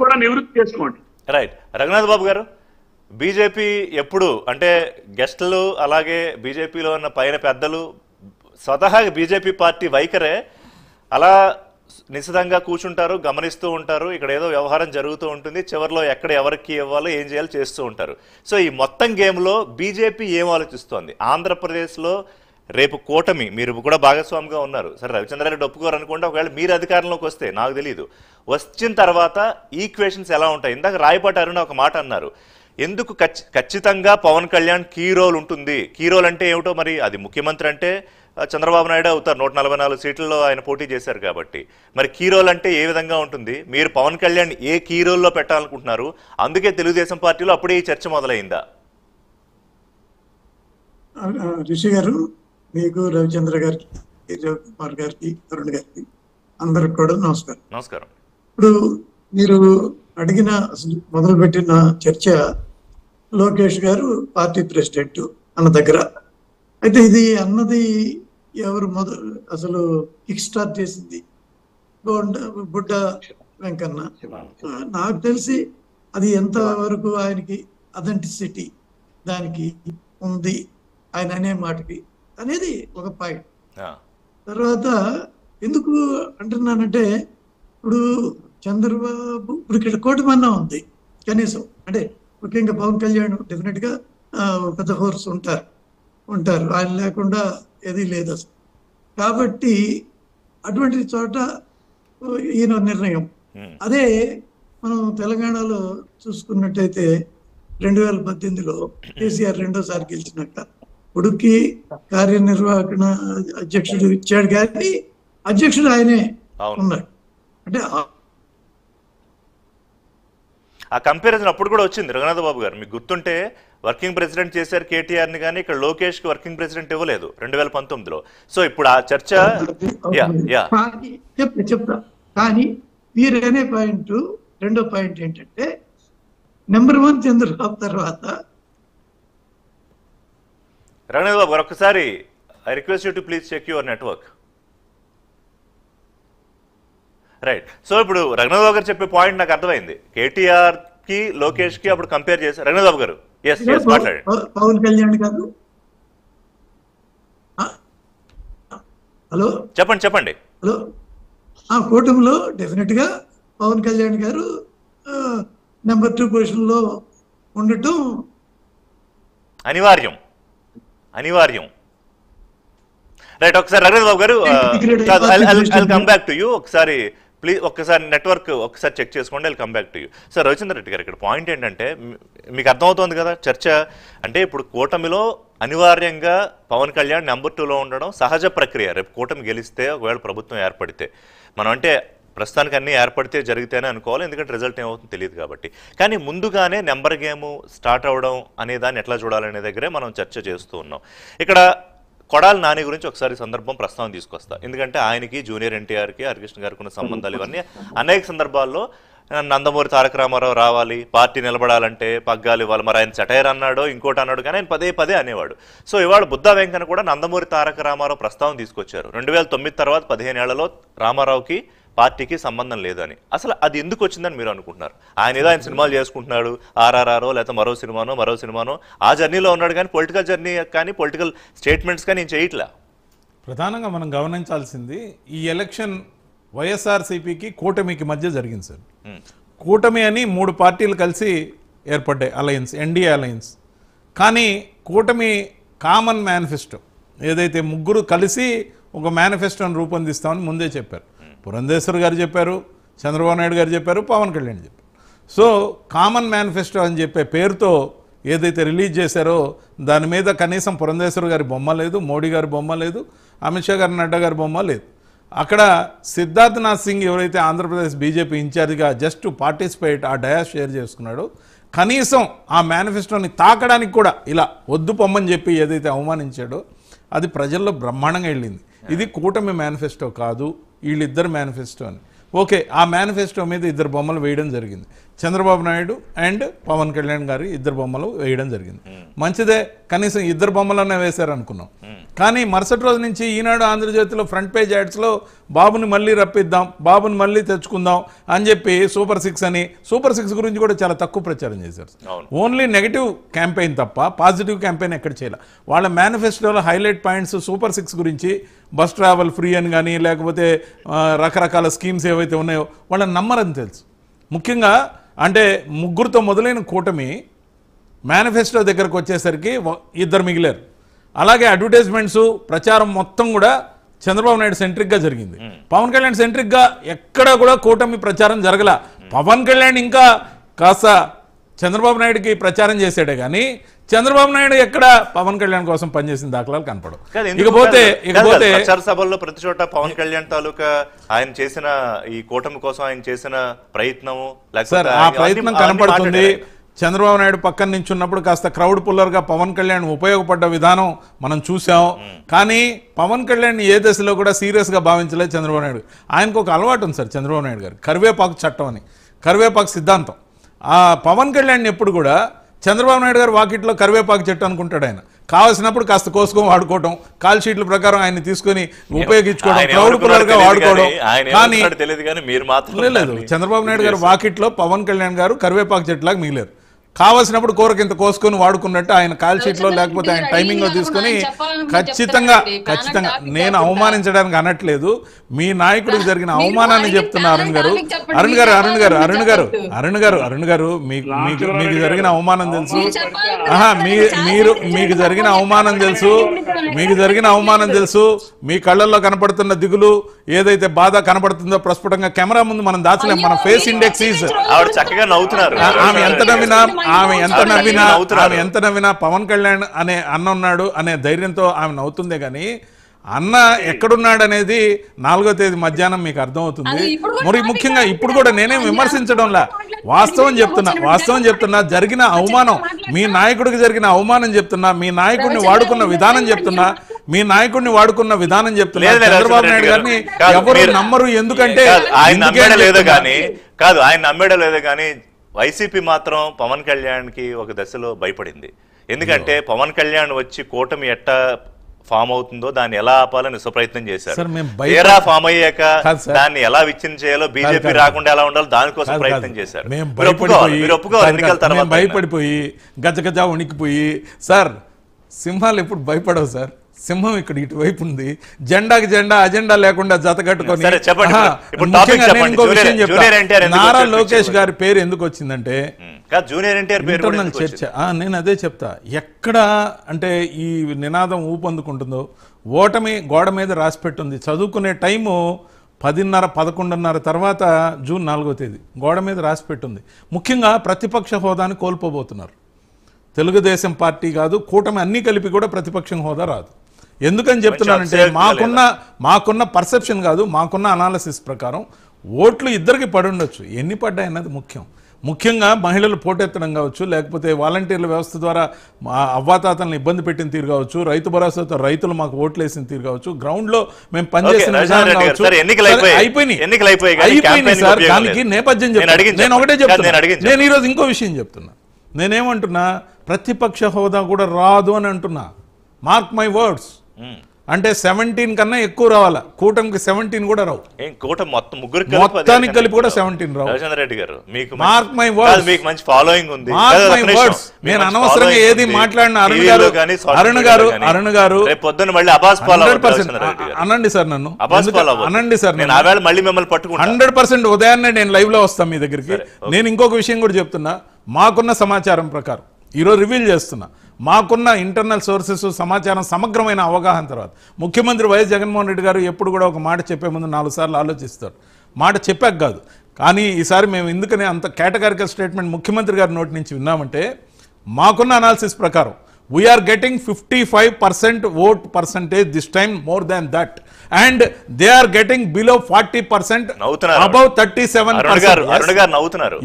కూడా నివృత్తి చేసుకోండి. రైట్. రఘునాథ్ బాబు గారు, బీజేపీ ఎప్పుడు అంటే గెస్టులు అలాగే బీజేపీలో ఉన్న పైన పెద్దలు స్వతహాగా బీజేపీ పార్టీ వైఖరే అలా నిశితంగా కూర్చుంటారు, గమనిస్తూ ఉంటారు. ఇక్కడ ఏదో వ్యవహారం జరుగుతూ ఉంటుంది, చివరిలో ఎక్కడ ఎవరికి ఇవ్వాలో ఏం చేయాలో చేస్తూ ఉంటారు. సో ఈ మొత్తం గేమ్లో బీజేపీ ఏం ఆలోచిస్తోంది? ఆంధ్రప్రదేశ్లో రేపు కూటమి మీరు కూడా భాగస్వామిగా ఉన్నారు. సరే, రవిచంద్రారెడ్డి ఒప్పుకోరు అనుకుంటే ఒకవేళ మీరు అధికారంలోకి వస్తే నాకు తెలియదు, వచ్చిన తర్వాత ఈక్వేషన్స్ ఎలా ఉంటాయి? ఇందాక రాయపాటి అరుణ ఒక మాట అన్నారు, ఎందుకు ఖచ్చితంగా పవన్ కళ్యాణ్ కీ రోల్ ఉంటుంది. కీ రోల్ అంటే ఏమిటో మరి అది ముఖ్యమంత్రి అంటే చంద్రబాబు నాయుడు అవుతారు, 144 సీట్లలో ఆయన పోటీ చేశారు కాబట్టి. మరి కీ రోల్ అంటే ఏ విధంగా ఉంటుంది? మీరు పవన్ కళ్యాణ్ ఏ కీ రోల్లో పెట్టాలనుకుంటున్నారు? అందుకే తెలుగుదేశం పార్టీలో అప్పుడే ఈ చర్చ మొదలైందా? రిషి గారు, మీకు, రవిచంద్ర గారికి, రవికుమార్ గారికి, అరుణ్ గారికి అందరికి కూడా నమస్కారం. నమస్కారం. ఇప్పుడు మీరు అడిగిన అసలు మొదలుపెట్టిన చర్చ లోకేష్ గారు పార్టీ ప్రెసిడెంట్ అన్న దగ్గర అయితే ఇది అన్నది ఎవరు అసలు కిక్ స్టార్ట్ చేసింది బుడ్డ వెంకన్న. నాకు తెలిసి అది ఎంత వరకు ఆయనకి అథెంటిసిటీ దానికి ఉంది ఆయన అనే మాటకి అనేది ఒక పాయింట్. తర్వాత ఎందుకు అంటున్నానంటే ఇప్పుడు చంద్రబాబు ఇప్పుడు ఇక్కడ కూటమన్నా ఉంది కనీసం, అంటే ముఖ్యంగా పవన్ కళ్యాణ్ డెఫినెట్ గా పెద్ద ఫోర్స్ ఉంటారు ఆయన లేకుండా ఏది లేదు అసలు. కాబట్టి అటువంటి చోట ఈయన నిర్ణయం. అదే మనం తెలంగాణలో చూసుకున్నట్టయితే 2018లో కేసీఆర్ రెండోసారి గెలిచినాక ఉడుక్కి కార్యనిర్వాహక అధ్యక్షుడు ఇచ్చాడు, కానీ అధ్యక్షుడు ఆయనే ఉన్నాడు. అంటే ఆ కంపారిజన్ అప్పుడు కూడా వచ్చింది రఘునాథ్ బాబు గారు, మీకు గుర్తుంటే వర్కింగ్ ప్రెసిడెంట్ చేశారు కేటీఆర్ని, కానీ ఇక్కడ లోకేష్కి వర్కింగ్ ప్రెసిడెంట్ ఇవ్వలేదు 2019లో. సో ఇప్పుడు ఆ చర్చ చెప్తా. కానీ మీరు అనే పాయింట్, రెండో పాయింట్ ఏంటంటే నెంబర్ 1 చంద్రబాబు తర్వాత రఘునాథ్ బాబు గారు ఒక్కసారి I request you to please check your network. Right. So ఇప్పుడు రఘునాథ్ బాబు గారు చెప్పే పాయింట్ నాకు అర్థమైంది. కేటీఆర్ కి లోకేష్ కి అప్పుడు కంపేర్ చేశారు. రఘునాథ్ బాబు గారు మాట్లాడండి. పవన్ కళ్యాణ్ గారు హలో చెప్పండి. హలో, ఆ కూటమిలో డెఫినెట్ గా పవన్ కళ్యాణ్ గారు నెంబర్ 2 పొజిషన్ లో ఉండటం అనివార్యం. రైట్. ఒకసారి రఘునాథ్ బాబు గారు కమ్ బ్యాక్ టు యూ. ఒకసారి ప్లీజ్ ఒక్కసారి నెట్వర్క్ ఒకసారి చెక్ చేసుకోండి. I'll come back to you. Sir Ravichandra Reddy గారు, ఇక్కడ పాయింట్ ఏంటంటే మీకు అర్థమవుతోంది కదా చర్చ అంటే ఇప్పుడు కూటమిలో అనివార్యంగా పవన్ కళ్యాణ్ నెంబర్ 2లో ఉండడం సహజ ప్రక్రియ. రేపు కూటమి గెలిస్తే ఒకవేళ ప్రభుత్వం ఏర్పడితే మనం అంటే ప్రస్తుతానికి అన్నీ ఏర్పడితే జరిగితేనే అనుకోవాలి, ఎందుకంటే రిజల్ట్ ఏమవుతుందో తెలియదు కాబట్టి. కానీ ముందుగానే నెంబర్ గేమ్ స్టార్ట్ అవ్వడం అనే దాన్ని ఎట్లా చూడాలనే దగ్గరే మనం చర్చ చేస్తూ ఉన్నాం. ఇక్కడ కొడాలి నాని గురించి ఒకసారి సందర్భం ప్రస్తావన తీసుకొస్తా, ఎందుకంటే ఆయనకి జూనియర్ ఎన్టీఆర్కి హరికృష్ణ గారికి ఉన్న సంబంధాలు ఇవన్నీ అనేక సందర్భాల్లో నందమూరి తారక రామారావు రావాలి, పార్టీ నిలబడాలంటే పగ్గాలు ఇవ్వాలి. మరి ఆయన చటైర్ అన్నాడో ఇంకోటి అన్నాడు, కానీ ఆయన పదే అనేవాడు. సో ఇవాళ బుద్ధా వెంకన్న కూడా నందమూరి తారక రామారావు ప్రస్తావన తీసుకొచ్చారు. 2009 తర్వాత 15 ఏళ్లలో రామారావుకి పార్టీకి సంబంధం లేదని. అసలు అది ఎందుకు వచ్చిందని మీరు అనుకుంటున్నారు? ఆయన ఏదో ఆయన సినిమాలు చేసుకుంటున్నాడు, ఆర్ఆర్ఆరో లేకపోతే మరో సినిమానో ఆ జర్నీలో ఉన్నాడు, కానీ పొలిటికల్ జర్నీ కానీ పొలిటికల్ స్టేట్మెంట్స్ కానీ నేను చేయట్లా. ప్రధానంగా మనం గమనించాల్సింది ఈ ఎలక్షన్ వైఎస్ఆర్సీపీకి కూటమికి మధ్య జరిగింది సార్. కూటమి అని 3 పార్టీలు కలిసి ఏర్పడ్డాయి, అలయన్స్, ఎన్డీఏ అలయన్స్. కానీ కూటమి కామన్ మేనిఫెస్టో ఏదైతే ముగ్గురు కలిసి ఒక మేనిఫెస్టోని రూపొందిస్తామని ముందే చెప్పారు. పురంధేశ్వర్ గారు చెప్పారు, చంద్రబాబు నాయుడు గారు చెప్పారు, పవన్ కళ్యాణ్ చెప్పారు. సో కామన్ మేనిఫెస్టో అని చెప్పే పేరుతో ఏదైతే రిలీజ్ చేశారో దాని మీద కనీసం పురంధేశ్వర్ గారి బొమ్మ లేదు, మోడీ గారి బొమ్మ లేదు, అమిత్ షా గారి, నడ్డా గారి బొమ్మ లేదు. అక్కడ సిద్ధార్థనాథ్ సింగ్ ఎవరైతే ఆంధ్రప్రదేశ్ బీజేపీ ఇన్ఛార్జిగా జస్ట్ పార్టిసిపేట్ ఆ డయాస్ షేర్ చేసుకున్నాడో కనీసం ఆ మేనిఫెస్టోని తాకడానికి కూడా ఇలా వద్దు పొమ్మని చెప్పి ఏదైతే అవమానించాడో అది ప్రజల్లో బ్రహ్మాండంగా వెళ్ళింది. ఇది కూటమి మేనిఫెస్టో కాదు, వీళ్ళిద్దరు మేనిఫెస్టో అని. ఓకే, ఆ మేనిఫెస్టో మీద 2 బొమ్మలు వేయడం జరిగింది. చంద్రబాబు నాయుడు అండ్ పవన్ కళ్యాణ్ గారి 2 బొమ్మలు వేయడం జరిగింది. మంచిదే, కనీసం 2 బొమ్మలన్నా వేశారనుకున్నాం. కానీ మరుసటి రోజు నుంచి ఈనాడు ఆంధ్రజ్యోతిలో ఫ్రంట్ పేజ్ యాడ్స్లో బాబుని మళ్ళీ రప్పిద్దాం, బాబుని మళ్ళీ తెచ్చుకుందాం అని చెప్పి సూపర్ 6 అని, సూపర్ 6 గురించి కూడా చాలా తక్కువ ప్రచారం చేశారు. ఓన్లీ నెగిటివ్ క్యాంపెయిన్ తప్ప పాజిటివ్ క్యాంపెయిన్ ఎక్కడ చేయాలి. వాళ్ళ మేనిఫెస్టోలో హైలైట్ పాయింట్స్ సూపర్ 6 గురించి, బస్ ట్రావెల్ ఫ్రీ అని కానీ లేకపోతే రకరకాల స్కీమ్స్ ఏవైతే ఉన్నాయో వాళ్ళని నమ్మరని తెలుసు. ముఖ్యంగా అంటే ముగ్గురుతో మొదలైన కూటమి మేనిఫెస్టో దగ్గరకు వచ్చేసరికి 2 మిగిలారు. అలాగే అడ్వర్టైజ్మెంట్స్ ప్రచారం మొత్తం కూడా చంద్రబాబు నాయుడు సెంట్రిక్గా జరిగింది. పవన్ కళ్యాణ్ సెంట్రిక్గా ఎక్కడ కూడా కూటమి ప్రచారం జరగల. పవన్ కళ్యాణ్ ఇంకా కాస్త చంద్రబాబు నాయుడుకి ప్రచారం చేశాడే కానీ చంద్రబాబు నాయుడు ఎక్కడ పవన్ కళ్యాణ్ కోసం పనిచేసిన దాఖలాలు కనపడవు. ఇకపోతే ప్రచార సభల్లో ప్రతి చోట పవన్ కళ్యాణ్ తాలూకా ఆయన చేసిన ఈ కూటమి కోసం ఆయన చేసిన ప్రయత్నము, సార్ ఆ ప్రయత్నం కనపడుతుంది. చంద్రబాబు నాయుడు పక్కన నుంచి ఉన్నప్పుడు కాస్త క్రౌడ్ పుల్లర్గా పవన్ కళ్యాణ్ ఉపయోగపడ్డ విధానం మనం చూసాం. కానీ పవన్ కళ్యాణ్ ఏ దశలో కూడా సీరియస్గా భావించలేదు చంద్రబాబు నాయుడు. ఆయనకు ఒక అలవాటు ఉంది సార్ చంద్రబాబు నాయుడు గారు, కరివేపాకు చట్టం అని, కరివేపాకు సిద్ధాంతం. ఆ పవన్ కళ్యాణ్ ఎప్పుడు కూడా చంద్రబాబు నాయుడు గారు వాకిట్లో కరివేపాకు చెట్టు అనుకుంటాడు. ఆయన కావాల్సినప్పుడు కాస్త కోసుకొని వాడుకోవడం, కాల్ షీట్ల ప్రకారం ఆయన తీసుకొని ఉపయోగించుకోవడం, క్రౌడ్ పుల్లర్గా వాడుకోవడం. కానీ లేదు, చంద్రబాబు నాయుడు గారు వాకిట్లో పవన్ కళ్యాణ్ గారు కరివేపాకు చెట్టులాగా మిగిలారు. కావాల్సినప్పుడు కూరకి ఇంత కోసుకొని వాడుకున్నట్టు ఆయన కాల్ షీట్లో లేకపోతే ఆయన టైమింగ్లో తీసుకొని ఖచ్చితంగా నేను అవమానించడానికి అనట్లేదు, మీ నాయకుడికి జరిగిన అవమానాన్ని చెప్తున్నా. అరుణ్ గారు మీకు జరిగిన అవమానం తెలుసు. మీకు జరిగిన అవమానం తెలుసు. మీ కళ్ళల్లో కనపడుతున్న దిగులు ఏదైతే బాధ కనపడుతుందో ప్రస్ఫుటంగా కెమెరా ముందు మనం దాచలేం. మన ఫేస్ ఇండెక్స్ ఈజ్ చక్కగా నవ్వుతున్నారు. ఆమె ఎంత నవ్వినా పవన్ కళ్యాణ్ అనే అన్న ఉన్నాడు అనే ధైర్యంతో ఆమె నవ్వుతుందే కానీ అన్న ఎక్కడున్నాడు అనేది 4వ తేదీ మధ్యాహ్నం మీకు అర్థమవుతుంది. మరి ముఖ్యంగా ఇప్పుడు కూడా నేనేం విమర్శించడంలా, వాస్తవం చెప్తున్నా. జరిగిన అవమానం, మీ నాయకుడికి జరిగిన అవమానం చెప్తున్నా, మీ నాయకుడిని వాడుకున్న విధానం చెప్తున్నా. చంద్రబాబు నాయుడు గారిని ఎవరు నమ్మరు. ఎందుకంటే ఆయన నమ్మేడో లేదో కానీ వైసీపీ మాత్రం పవన్ కళ్యాణ్కి ఒక దశలో భయపడింది. ఎందుకంటే పవన్ కళ్యాణ్ వచ్చి కూటమి ఎట్టా ఫామ్ అవుతుందో దాన్ని ఎలా ఆపాలని సుప్రయత్నం చేశారు. తీరా ఫామ్ అయ్యాక దాన్ని ఎలా విచ్ఛిన్నం చేయాలో, బీజేపీ రాకుండా ఎలా ఉండాలో దానికోసం ప్రయత్నం చేశారు. భయపడిపోయి గజగజ వణికిపోయి, సార్ సింహాలు ఎప్పుడు భయపడవు సార్. సింహం ఇక్కడ ఇటువైపు ఉంది, జెండాకి జెండా అజెండా లేకుండా జత కట్టుకొని. నారా లోకేష్ గారి పేరు ఎందుకు వచ్చిందంటే ఇంటర్నల్ చర్చ. నేను అదే చెప్తా, ఎక్కడ అంటే ఈ నినాదం ఊపందుకుంటుందో ఓటమి గోడ మీద రాసి పెట్టుంది. చదువుకునే టైము 10:30, 11:30 తర్వాత జూన్ 4వ తేదీ గోడ మీద రాసి పెట్టుంది. ముఖ్యంగా ప్రతిపక్ష హోదాని కోల్పోబోతున్నారు. తెలుగుదేశం పార్టీ కాదు, కూటమి అన్నీ కలిపి కూడా ప్రతిపక్షం హోదా రాదు. ఎందుకని చెప్తున్నానంటే మాకున్న పర్సెప్షన్ కాదు, మాకున్న అనాలిసిస్ ప్రకారం ఓట్లు ఇద్దరికి పడి ఉండొచ్చు. ఎన్ని పడ్డాయి అన్నది ముఖ్యంగా మహిళలు పోటెత్తడం కావచ్చు, లేకపోతే వాలంటీర్ల వ్యవస్థ ద్వారా అవ్వాతాతలను ఇబ్బంది పెట్టిన తీరు కావచ్చు, రైతు భరోసాతో రైతులు మాకు ఓట్లు వేసిన తీరు కావచ్చు, గ్రౌండ్ లో మేము పనిచేసిన విధానం కావచ్చు, అయిపోయినాయి సార్. దానికి నేపథ్యం చెప్తాను. నేను ఒకటే చెప్తున్నా, నేను ఈరోజు ఇంకో విషయం చెప్తున్నా. నేనేమంటున్నా, ప్రతిపక్ష హోదా కూడా రాదు అని అంటున్నా. Mark my words. అంటే 17 కన్నా ఎక్కువ రావాలా, కూటమికి 17 కూడా రావు. మొత్తానికి కలిపి కూడా 17 రావు. రెడ్డి గారు, మార్క్ మై వర్డ్స్. మీకు మంచి ఫాలోయింగ్ ఉంది. నేను అనవసరంగా ఏది మాట్లాడిన అరుణ్ గారు పొద్దున్న మళ్ళీ అబాస్ ఫాలో అనండి సార్, నన్ను అనండి సార్. మళ్ళీ మిమ్మల్ని పట్టుకుంటా. 100% ఉదయాన్నే నేను లైవ్ లో వస్తాను మీ దగ్గరికి. నేను ఇంకొక విషయం కూడా చెప్తున్నా. మాకున్న సమాచారం ప్రకారం ఈరోజు రివీల్ చేస్తున్నా, మాకున్న ఇంటర్నల్ సోర్సెస్ సమాచారం సమగ్రమైన అవగాహన తర్వాత ముఖ్యమంత్రి వైఎస్ జగన్మోహన్ రెడ్డి గారు ఎప్పుడు కూడా ఒక మాట చెప్పే ముందు 4 సార్లు ఆలోచిస్తారు. మాట చెప్పాక కాదు. కానీ ఈసారి మేము ఎందుకని అంత కేటగారికల్ స్టేట్మెంట్ ముఖ్యమంత్రి గారి నోటి నుంచి విన్నామంటే, మాకున్న అనాలిసిస్ ప్రకారం we are getting 55% vote percentage this time, more than that, and they are getting below 40%, above 37%.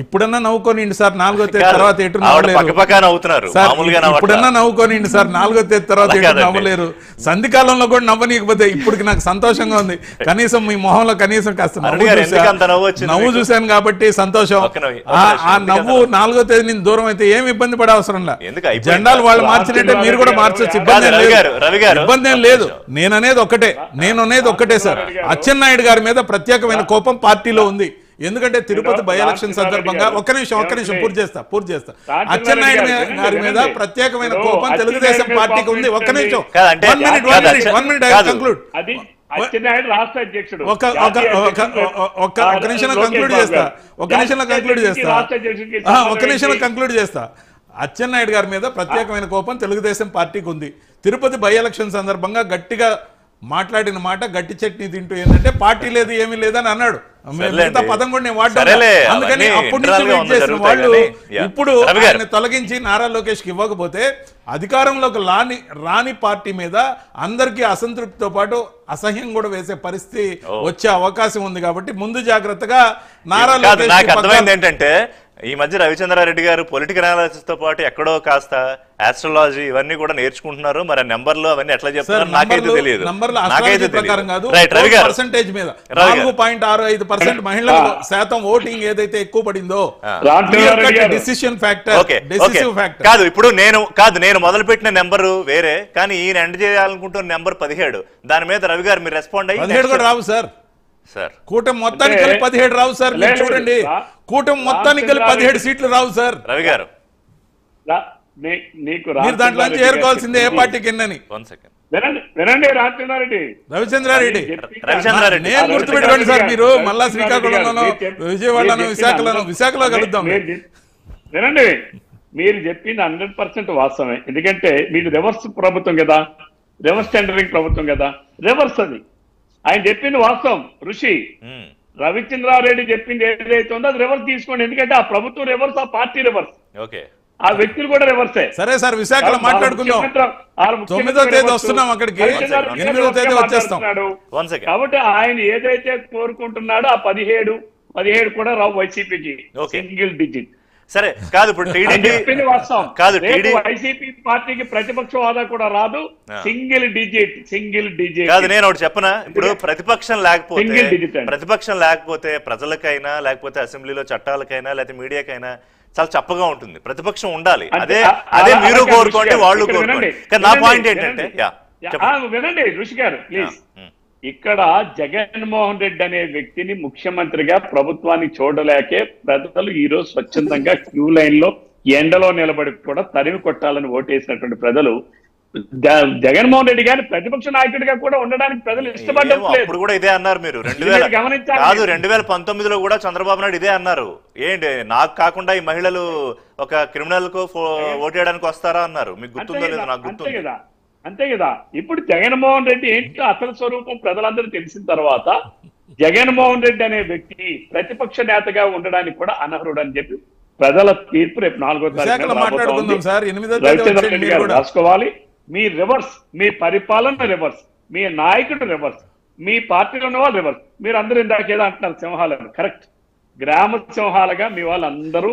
ఇప్పుడన్నా నవ్వుకోనిండి సార్, 4వ తేదీ తర్వాత ఎటు నవ్వలేరు. ఇప్పుడన్నా నవ్వుకోనిండి సార్, 4వ తేదీ తర్వాత ఎటు నవ్వలేరు. సంధికాలంలో కూడా నవ్వనీయకపోతే ఇప్పటికి నాకు సంతోషంగా ఉంది. కనీసం మీ మొహంలో కనీసం కాస్త నవ్వు చూశాను కాబట్టి సంతోషం. ఆ నవ్వు 4వ తేదీ నుంచి దూరం అయితే ఏమి ఇబ్బంది పడే అవసరం లేదు. జెండాలు వాళ్ళు మార్చి మార్చినట్టే మీరు కూడా మార్చొచ్చు, ఇబ్బంది ఏం లేదు, ఇబ్బంది ఏం లేదు. నేను అనేది ఒక్కటే సార్, అచ్చెన్నాయుడు గారి మీద ప్రత్యేకమైన కోపం పార్టీలో ఉంది. ఎందుకంటే తిరుపతి బై ఎలక్షన్ సందర్భంగా ఒక్క నిమిషం పూర్తి చేస్తా. అచ్చెన్నాయుడు గారి మీద ప్రత్యేకమైన కోపం తెలుగుదేశం పార్టీకి ఉంది. ఒక్క నిమిషం, 1 minute కంక్లూడ్. రాష్ట్ర అధ్యక్షుడు ఒక్క నిమిషంలో కంక్లూడ్ చేస్తా. అచ్చెన్నాయుడు గారి మీద ప్రత్యేకమైన కోపం తెలుగుదేశం పార్టీకి ఉంది. తిరుపతి బై ఎలక్షన్ సందర్భంగా గట్టిగా మాట్లాడిన మాట గట్టి చట్నీ తింటూ ఏంటంటే పార్టీ లేదు ఏమీ లేదని అన్నాడు. పదం కూడా నేను వాడ్డాను. అందుకని అప్పటి నుంచి వెయిట్ చేసిన వాళ్ళు ఇప్పుడు ఆయన తొలగించి నారా లోకేష్ కి ఇవ్వకపోతే అధికారంలోకి రాని పార్టీ మీద అందరికీ అసంతృప్తితో పాటు అసహ్యం కూడా వేసే పరిస్థితి వచ్చే అవకాశం ఉంది. కాబట్టి ముందు జాగ్రత్తగా నారా లోకేష్ ఏంటంటే ఈ మధ్య రవిచంద్రారెడ్డి గారు పొలిటికల్ అనాలిసిస్ తో పాటు ఎక్కడో కాస్త ఆస్ట్రాలజీ ఇవన్నీ కూడా నేర్చుకుంటున్నారు. మరి నెంబర్లు అవన్నీ ఎట్లా చెప్తారు నాకైతే తెలియదు. పర్సెంటేజ్ మీద 4.65% మహిళల శాతం ఓటింగ్ ఏదైతే ఎక్కువ పడిందో డిసిషన్ ఫ్యాక్టర్ కాదు. ఇప్పుడు నేను మొదలుపెట్టిన నెంబరు వేరే, కానీ ఈయన ఎండ్ చేయాలనుకుంటున్న నెంబర్ 17. దాని మీద రవి గారు మీరు రెస్పాండ్ అయ్యి 17 కూడా రావు సార్. కూటమి మొత్తానికి కలిపి 17 రావు సార్. మీరు చూడండి, కూటమి మొత్తానికి కలిపి 17 సీట్లు రావు సార్. రవి గారు మీరు దాంట్లో నుంచి ఏరుకోవాల్సిందే ఏ పార్టీకి ఎన్నని. వినండి రవిచంద్రారెడ్డి నేను గుర్తుపెట్టుకోండి సార్. మీరు మళ్ళా శ్రీకాకుళంలోనో విజయవాడలోనో విశాఖలో కలుద్దాం. వినండి, మీరు చెప్పింది 100% వాస్తవమే. ఎందుకంటే మీరు రివర్స్ ప్రభుత్వం కదా, రివర్స్ టెండరింగ్ ప్రభుత్వం కదా, రివర్స్ అది. ఆయన చెప్పింది వాస్తవం. ఋషి రవిచంద్రారెడ్డి చెప్పింది ఏదైతే ఉందో అది రివర్స్ తీసుకోండి. ఎందుకంటే ఆ ప్రభుత్వం రివర్స్, ఆ పార్టీ రివర్స్, ఆ వ్యక్తులు కూడా రివర్సే. సరే సార్, విశాఖలో మాట్లాడుకుందాం. 9వ తేదీ వస్తున్నాం అక్కడికి, 8వ తేదీ వచ్చేస్తాం. కాబట్టి ఆయన ఏదైతే కోరుకుంటున్నాడో ఆ 17 కూడా రావు వైసీపీకి, సింగిల్ డిజిట్. సరే కాదు, ఇప్పుడు వైసీపీ పార్టీకి ప్రతిపక్ష హోదా కూడా రాదు, సింగిల్ డిజిట్. కాదు, నేను ఒకటి చెప్పనా, ఇప్పుడు ప్రతిపక్షం లేకపోతే ప్రజలకైనా లేకపోతే అసెంబ్లీలో చట్టాలకైనా లేకపోతే మీడియాకైనా చాలా చప్పగా ఉంటుంది. ప్రతిపక్షం ఉండాలి, అదే మీరు కోరుకోండి, వాళ్ళు కోరుకోండి. నా పాయింట్ ఏంటంటే వినండి ఋషి గారు ప్లీజ్, ఇక్కడ జగన్మోహన్ రెడ్డి అనే వ్యక్తిని ముఖ్యమంత్రిగా ప్రభుత్వాన్ని చూడలేకే ప్రజలు ఈ రోజు స్వచ్ఛందంగా క్యూ లైన్ లో ఎండలో నిలబడి కూడా తరిమి కొట్టాలని ఓటేసినటువంటి ప్రజలు జగన్మోహన్ రెడ్డి గారిని ప్రతిపక్ష నాయకుడిగా కూడా ఉండడానికి ప్రజలు ఇష్టపడడం లేదు. ఇప్పుడు కూడా ఇదే అన్నారు మీరు. 2019లో కూడా చంద్రబాబు నాయుడు ఇదే అన్నారు. ఏంటి నాకు కాకుండా ఈ మహిళలు ఒక క్రిమినల్ కు ఓటేయడానికి వస్తారా అన్నారు. మీకు గుర్తుందో లేదు, నాకు గుర్తుంది. అంతే కదా. ఇప్పుడు జగన్మోహన్ రెడ్డి ఏంటో అసలు స్వరూపం ప్రజలందరూ తెలిసిన తర్వాత జగన్మోహన్ రెడ్డి అనే వ్యక్తి ప్రతిపక్ష నేతగా ఉండడానికి కూడా అనర్హుడు అని చెప్పి ప్రజల తీర్పు రేపు 4వ తారీఖు రాసుకోవాలి. మీ రివర్స్, మీ పరిపాలన రివర్స్, మీ నాయకుడు రివర్స్, మీ పార్టీలో ఉన్న వాళ్ళు రివర్స్. మీరు అందరూ ఇందాక ఏదో అంటున్నారు సింహాలను, కరెక్ట్. గ్రామ సింహాలుగా మీ వాళ్ళందరూ